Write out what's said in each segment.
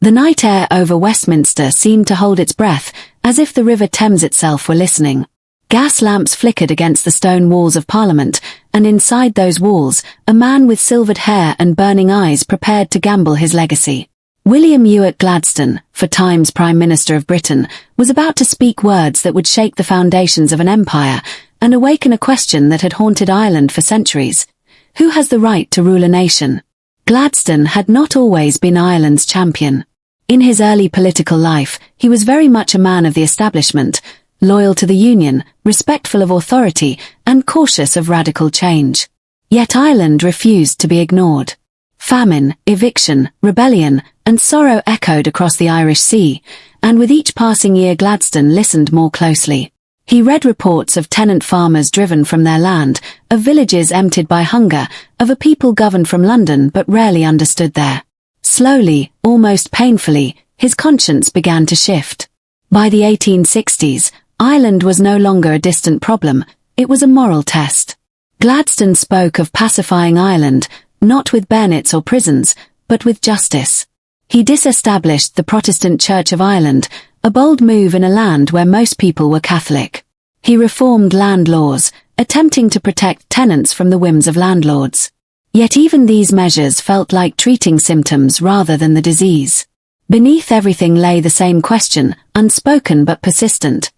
The night air over Westminster seemed to hold its breath, as if the River Thames itself were listening. Gas lamps flickered against the stone walls of Parliament, and inside those walls, a man with silvered hair and burning eyes prepared to gamble his legacy. William Ewart Gladstone, for times Prime Minister of Britain, was about to speak words that would shake the foundations of an empire and awaken a question that had haunted Ireland for centuries. Who has the right to rule a nation? Gladstone had not always been Ireland's champion. In his early political life, he was very much a man of the establishment, loyal to the Union, respectful of authority, and cautious of radical change. Yet Ireland refused to be ignored. Famine, eviction, rebellion, and sorrow echoed across the Irish Sea, and with each passing year Gladstone listened more closely. He read reports of tenant farmers driven from their land, of villages emptied by hunger, of a people governed from London but rarely understood there. Slowly, almost painfully, his conscience began to shift. By the 1860s, Ireland was no longer a distant problem, it was a moral test. Gladstone spoke of pacifying Ireland, not with bayonets or prisons, but with justice. He disestablished the Protestant Church of Ireland, a bold move in a land where most people were Catholic. He reformed land laws, attempting to protect tenants from the whims of landlords. Yet even these measures felt like treating symptoms rather than the disease. Beneath everything lay the same question, unspoken but persistent.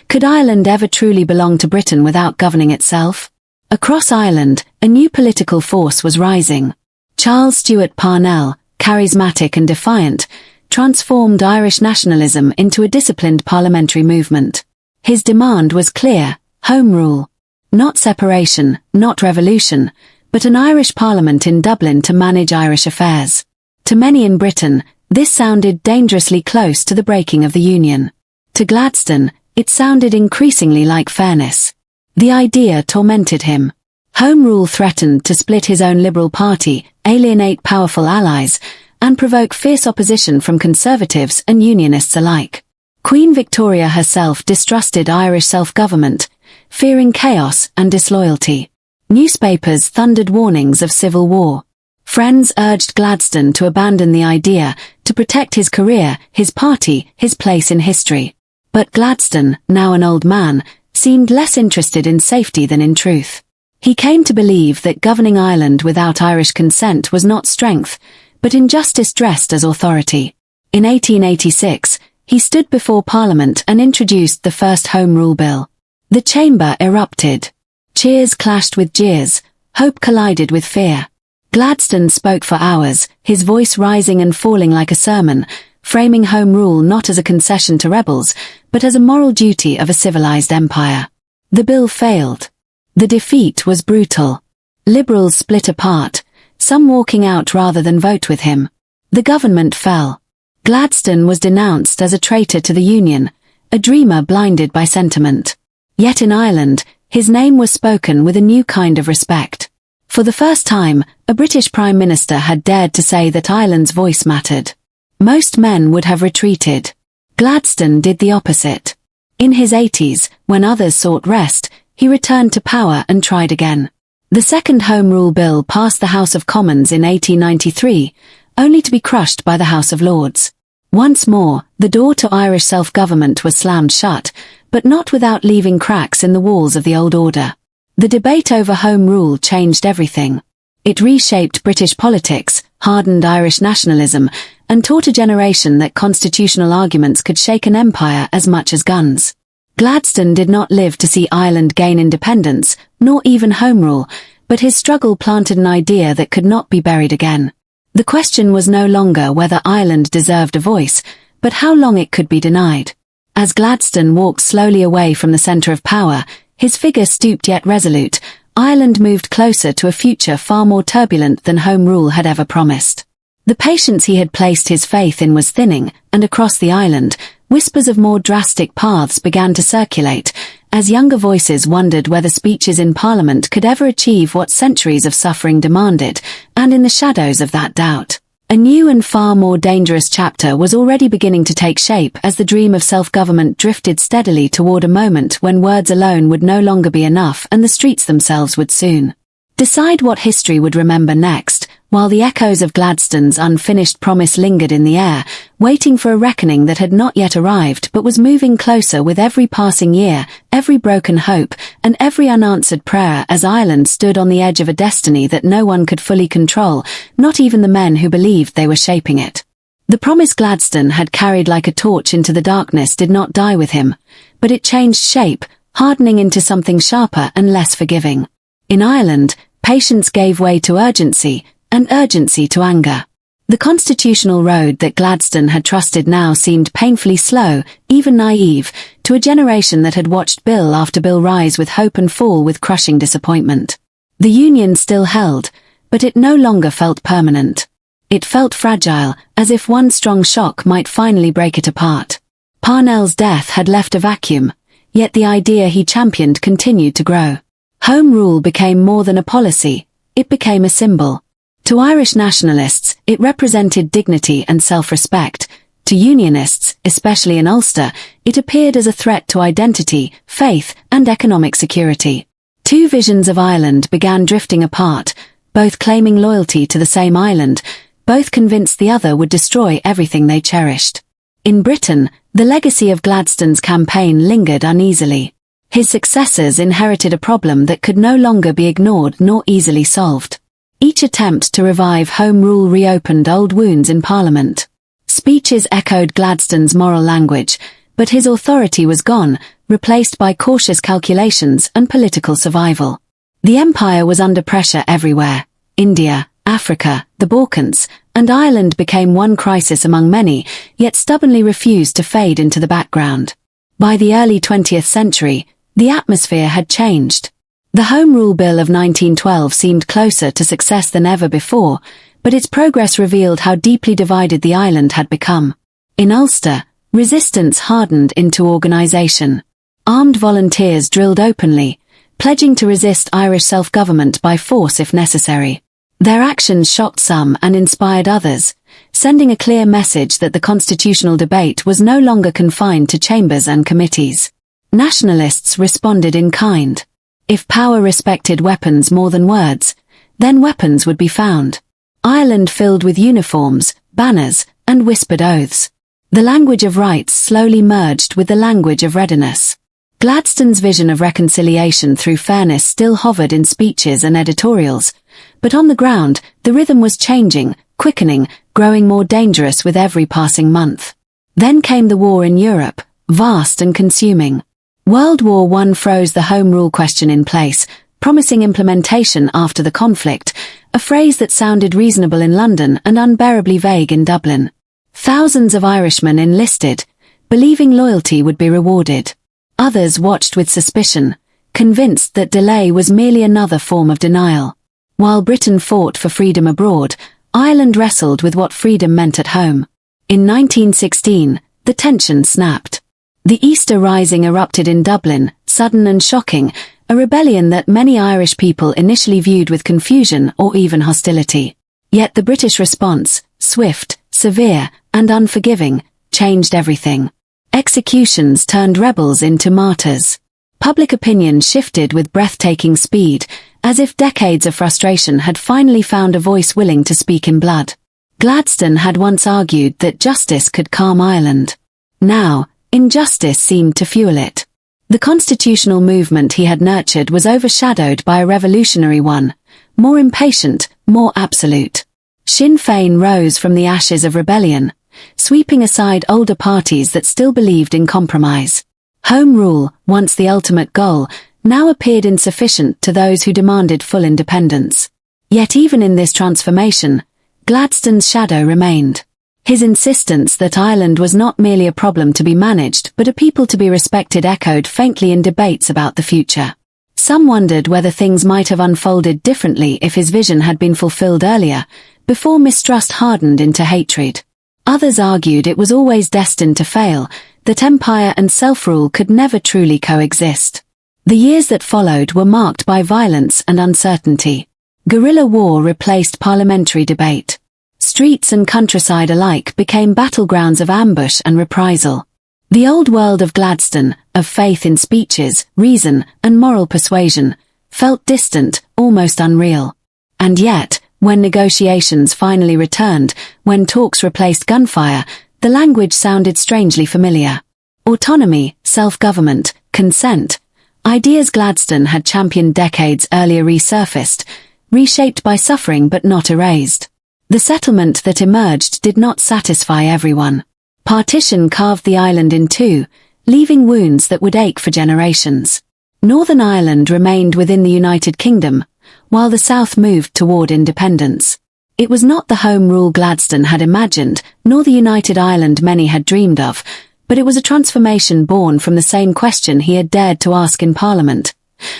Could Ireland ever truly belong to Britain without governing itself? Across Ireland, a new political force was rising. Charles Stewart Parnell, charismatic and defiant, transformed Irish nationalism into a disciplined parliamentary movement. His demand was clear: Home Rule. Not separation, not revolution, but an Irish parliament in Dublin to manage Irish affairs. To many in Britain, this sounded dangerously close to the breaking of the Union. To Gladstone, it sounded increasingly like fairness. The idea tormented him. Home Rule threatened to split his own Liberal Party, alienate powerful allies, and provoke fierce opposition from Conservatives and Unionists alike. Queen Victoria herself distrusted Irish self-government, fearing chaos and disloyalty. Newspapers thundered warnings of civil war. Friends urged Gladstone to abandon the idea, to protect his career, his party, his place in history. But Gladstone, now an old man, seemed less interested in safety than in truth. He came to believe that governing Ireland without Irish consent was not strength, but injustice dressed as authority. In 1886, he stood before Parliament and introduced the first Home Rule Bill. The chamber erupted. Cheers clashed with jeers, hope collided with fear. Gladstone spoke for hours, his voice rising and falling like a sermon, framing Home Rule not as a concession to rebels, but as a moral duty of a civilized empire. The bill failed. The defeat was brutal. Liberals split apart, some walking out rather than vote with him. The government fell. Gladstone was denounced as a traitor to the Union, a dreamer blinded by sentiment. Yet in Ireland, his name was spoken with a new kind of respect. For the first time, a British Prime Minister had dared to say that Ireland's voice mattered. Most men would have retreated. Gladstone did the opposite. In his 80s, when others sought rest, he returned to power and tried again. The second Home Rule Bill passed the House of Commons in 1893, only to be crushed by the House of Lords. Once more, the door to Irish self-government was slammed shut, but not without leaving cracks in the walls of the old order. The debate over Home Rule changed everything. It reshaped British politics, hardened Irish nationalism, and taught a generation that constitutional arguments could shake an empire as much as guns. Gladstone did not live to see Ireland gain independence, nor even Home Rule, but his struggle planted an idea that could not be buried again. The question was no longer whether Ireland deserved a voice, but how long it could be denied. As Gladstone walked slowly away from the centre of power, his figure stooped yet resolute, Ireland moved closer to a future far more turbulent than Home Rule had ever promised. The patience he had placed his faith in was thinning, and across the island, whispers of more drastic paths began to circulate, as younger voices wondered whether speeches in Parliament could ever achieve what centuries of suffering demanded, and in the shadows of that doubt, a new and far more dangerous chapter was already beginning to take shape as the dream of self-government drifted steadily toward a moment when words alone would no longer be enough and the streets themselves would soon decide what history would remember next. while the echoes of Gladstone's unfinished promise lingered in the air, waiting for a reckoning that had not yet arrived but was moving closer with every passing year, every broken hope, and every unanswered prayer as Ireland stood on the edge of a destiny that no one could fully control, not even the men who believed they were shaping it. The promise Gladstone had carried like a torch into the darkness did not die with him, but it changed shape, hardening into something sharper and less forgiving. In Ireland, patience gave way to urgency, and urgency to anger. The constitutional road that Gladstone had trusted now seemed painfully slow, even naive, to a generation that had watched bill after bill rise with hope and fall with crushing disappointment. The Union still held, but it no longer felt permanent. It felt fragile, as if one strong shock might finally break it apart. Parnell's death had left a vacuum, yet the idea he championed continued to grow. Home Rule became more than a policy, it became a symbol. To Irish nationalists, it represented dignity and self-respect. To Unionists, especially in Ulster, it appeared as a threat to identity, faith, and economic security. Two visions of Ireland began drifting apart, both claiming loyalty to the same island, both convinced the other would destroy everything they cherished. In Britain, the legacy of Gladstone's campaign lingered uneasily. His successors inherited a problem that could no longer be ignored nor easily solved. Each attempt to revive Home Rule reopened old wounds in Parliament. Speeches echoed Gladstone's moral language, but his authority was gone, replaced by cautious calculations and political survival. The empire was under pressure everywhere. India, Africa, the Balkans, and Ireland became one crisis among many, yet stubbornly refused to fade into the background. By the early 20th century, the atmosphere had changed. The Home Rule Bill of 1912 seemed closer to success than ever before, but its progress revealed how deeply divided the island had become. In Ulster, resistance hardened into organisation. Armed volunteers drilled openly, pledging to resist Irish self-government by force if necessary. Their actions shocked some and inspired others, sending a clear message that the constitutional debate was no longer confined to chambers and committees. Nationalists responded in kind. If power respected weapons more than words, then weapons would be found. Ireland filled with uniforms, banners, and whispered oaths. The language of rights slowly merged with the language of readiness. Gladstone's vision of reconciliation through fairness still hovered in speeches and editorials, but on the ground, the rhythm was changing, quickening, growing more dangerous with every passing month. Then came the war in Europe, vast and consuming. World War I froze the Home Rule question in place, promising implementation after the conflict, a phrase that sounded reasonable in London and unbearably vague in Dublin. Thousands of Irishmen enlisted, believing loyalty would be rewarded. Others watched with suspicion, convinced that delay was merely another form of denial. While Britain fought for freedom abroad, Ireland wrestled with what freedom meant at home. In 1916, the tension snapped. The Easter Rising erupted in Dublin, sudden and shocking, a rebellion that many Irish people initially viewed with confusion or even hostility. Yet the British response, swift, severe, and unforgiving, changed everything. Executions turned rebels into martyrs. Public opinion shifted with breathtaking speed, as if decades of frustration had finally found a voice willing to speak in blood. Gladstone had once argued that justice could calm Ireland. Now, injustice seemed to fuel it. The constitutional movement he had nurtured was overshadowed by a revolutionary one, more impatient, more absolute. Sinn Féin rose from the ashes of rebellion, sweeping aside older parties that still believed in compromise. Home Rule, once the ultimate goal, now appeared insufficient to those who demanded full independence. Yet even in this transformation, Gladstone's shadow remained. His insistence that Ireland was not merely a problem to be managed but a people to be respected echoed faintly in debates about the future. Some wondered whether things might have unfolded differently if his vision had been fulfilled earlier, before mistrust hardened into hatred. Others argued it was always destined to fail, that empire and self-rule could never truly coexist. The years that followed were marked by violence and uncertainty. Guerrilla war replaced parliamentary debate. Streets and countryside alike became battlegrounds of ambush and reprisal. The old world of Gladstone, of faith in speeches, reason, and moral persuasion, felt distant, almost unreal. And yet, When negotiations finally returned, when talks replaced gunfire, the language sounded strangely familiar. Autonomy, self-government, consent. Ideas Gladstone had championed decades earlier resurfaced, reshaped by suffering but not erased. The settlement that emerged did not satisfy everyone. Partition carved the island in two, leaving wounds that would ache for generations. Northern Ireland remained within the United Kingdom, while the South moved toward independence. It was not the home rule Gladstone had imagined, nor the United Ireland many had dreamed of, but it was a transformation born from the same question he had dared to ask in Parliament.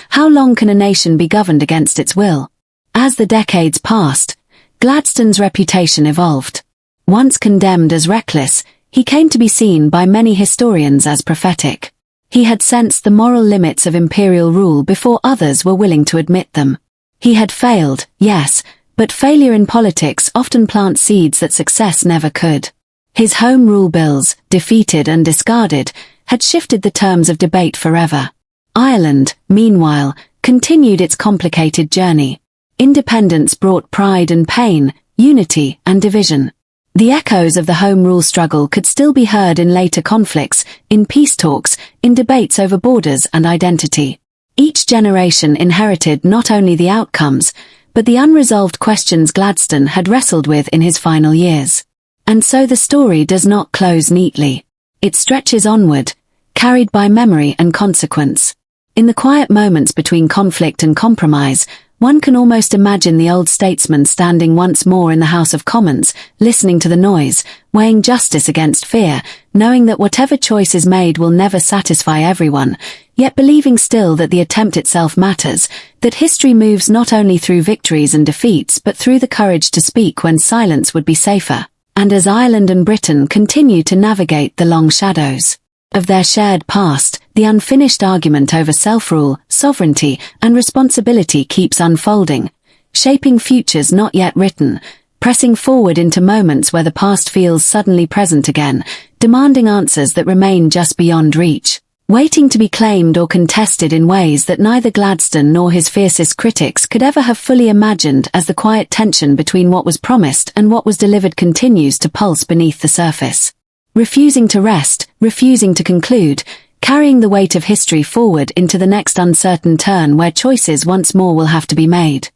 How long can a nation be governed against its will? As the decades passed, Gladstone's reputation evolved. Once condemned as reckless, he came to be seen by many historians as prophetic. He had sensed the moral limits of imperial rule before others were willing to admit them. He had failed, yes, but failure in politics often plants seeds that success never could. His Home Rule bills, defeated and discarded, had shifted the terms of debate forever. Ireland, meanwhile, continued its complicated journey. Independence brought pride and pain, unity and division. The echoes of the Home Rule struggle could still be heard in later conflicts, in peace talks, in debates over borders and identity. Each generation inherited not only the outcomes, but the unresolved questions Gladstone had wrestled with in his final years. And so the story does not close neatly. It stretches onward, carried by memory and consequence. In the quiet moments between conflict and compromise, one can almost imagine the old statesman standing once more in the House of Commons, listening to the noise, weighing justice against fear, knowing that whatever choice is made will never satisfy everyone, yet believing still that the attempt itself matters, that history moves not only through victories and defeats but through the courage to speak when silence would be safer. And as Ireland and Britain continue to navigate the long shadows of their shared past, the unfinished argument over self-rule, sovereignty, and responsibility keeps unfolding, shaping futures not yet written, pressing forward into moments where the past feels suddenly present again, demanding answers that remain just beyond reach, waiting to be claimed or contested in ways that neither Gladstone nor his fiercest critics could ever have fully imagined, as the quiet tension between what was promised and what was delivered continues to pulse beneath the surface. Refusing to rest, refusing to conclude, carrying the weight of history forward into the next uncertain turn where choices once more will have to be made.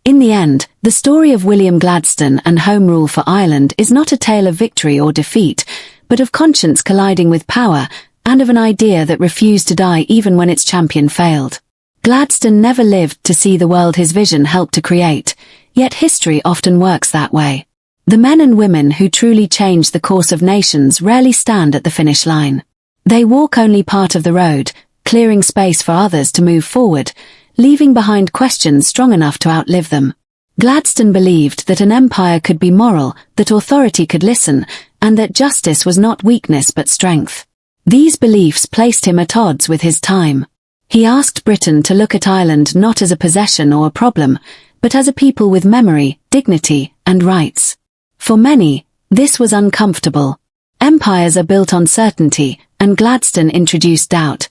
In the end, the story of William Gladstone and Home Rule for Ireland is not a tale of victory or defeat, but of conscience colliding with power, and of an idea that refused to die even when its champion failed. Gladstone never lived to see the world his vision helped to create, yet history often works that way. The men and women who truly change the course of nations rarely stand at the finish line. They walk only part of the road, clearing space for others to move forward, leaving behind questions strong enough to outlive them. Gladstone believed that an empire could be moral, that authority could listen, and that justice was not weakness but strength. These beliefs placed him at odds with his time. He asked Britain to look at Ireland not as a possession or a problem, but as a people with memory, dignity, and rights. For many, this was uncomfortable. Empires are built on certainty, and Gladstone introduced doubt.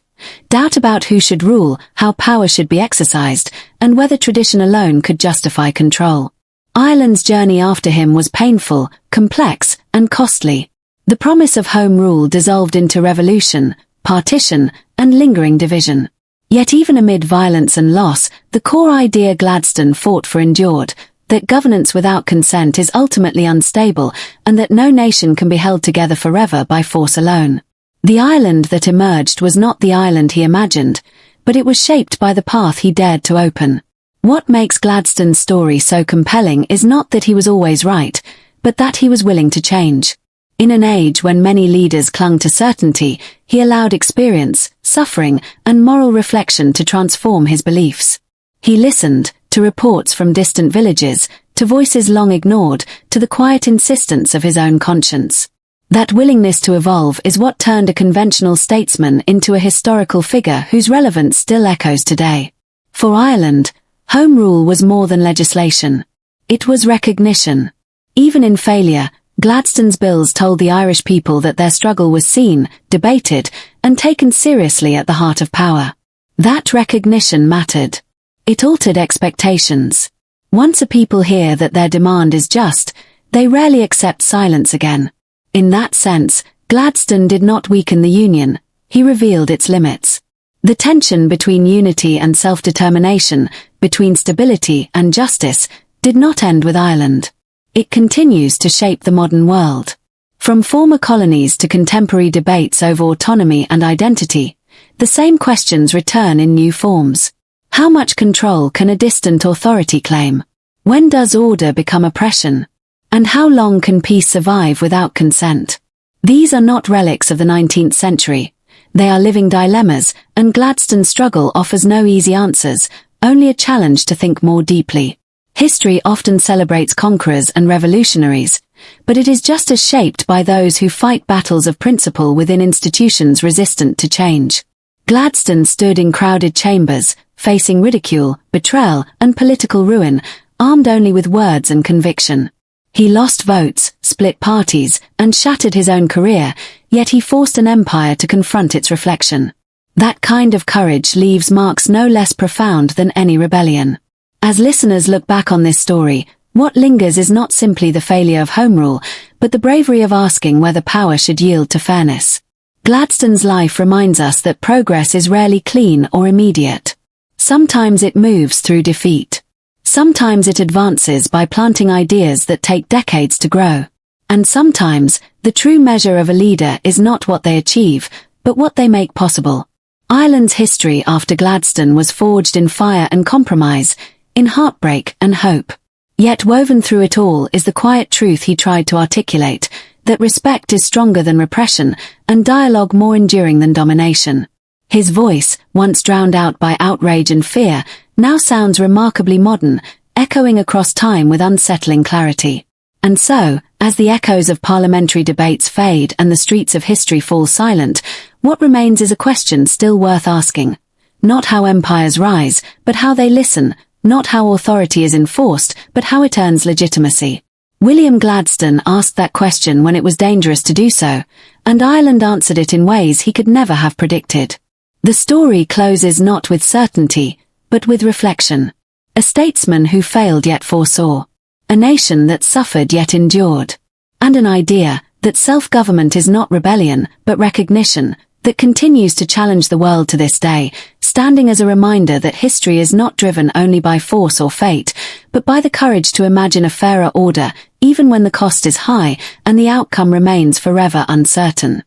Doubt about who should rule, how power should be exercised, and whether tradition alone could justify control. Ireland's journey after him was painful, complex, and costly. The promise of home rule dissolved into revolution, partition, and lingering division. Yet even amid violence and loss, the core idea Gladstone fought for endured, that governance without consent is ultimately unstable, and that no nation can be held together forever by force alone. The Ireland that emerged was not the Ireland he imagined, but it was shaped by the path he dared to open. What makes Gladstone's story so compelling is not that he was always right, but that he was willing to change. In an age when many leaders clung to certainty, he allowed experience, suffering, and moral reflection to transform his beliefs. He listened to reports from distant villages, to voices long ignored, to the quiet insistence of his own conscience. That willingness to evolve is what turned a conventional statesman into a historical figure whose relevance still echoes today. For Ireland, home rule was more than legislation. It was recognition. Even in failure, Gladstone's bills told the Irish people that their struggle was seen, debated, and taken seriously at the heart of power. That recognition mattered. It altered expectations. Once a people hear that their demand is just, they rarely accept silence again. In that sense, Gladstone did not weaken the Union, he revealed its limits. The tension between unity and self-determination, between stability and justice, did not end with Ireland. It continues to shape the modern world. From former colonies to contemporary debates over autonomy and identity, the same questions return in new forms. How much control can a distant authority claim? When does order become oppression? And how long can peace survive without consent? These are not relics of the 19th century. They are living dilemmas, and Gladstone's struggle offers no easy answers, only a challenge to think more deeply. History often celebrates conquerors and revolutionaries, but it is just as shaped by those who fight battles of principle within institutions resistant to change. Gladstone stood in crowded chambers, facing ridicule, betrayal, and political ruin, armed only with words and conviction. He lost votes, split parties, and shattered his own career, yet he forced an empire to confront its reflection. That kind of courage leaves marks no less profound than any rebellion. As listeners look back on this story, what lingers is not simply the failure of home rule, but the bravery of asking whether power should yield to fairness. Gladstone's life reminds us that progress is rarely clean or immediate. Sometimes it moves through defeat. Sometimes it advances by planting ideas that take decades to grow. And sometimes, the true measure of a leader is not what they achieve, but what they make possible. Ireland's history after Gladstone was forged in fire and compromise, in heartbreak and hope. Yet woven through it all is the quiet truth he tried to articulate, that respect is stronger than repression, and dialogue more enduring than domination. His voice, once drowned out by outrage and fear, now sounds remarkably modern, echoing across time with unsettling clarity. And so, as the echoes of parliamentary debates fade and the streets of history fall silent, what remains is a question still worth asking. Not how empires rise, but how they listen, not how authority is enforced, but how it earns legitimacy. William Gladstone asked that question when it was dangerous to do so, and Ireland answered it in ways he could never have predicted. The story closes not with certainty, but with reflection. A statesman who failed yet foresaw. A nation that suffered yet endured. And an idea that self-government is not rebellion, but recognition, that continues to challenge the world to this day, standing as a reminder that history is not driven only by force or fate, but by the courage to imagine a fairer order, even when the cost is high and the outcome remains forever uncertain.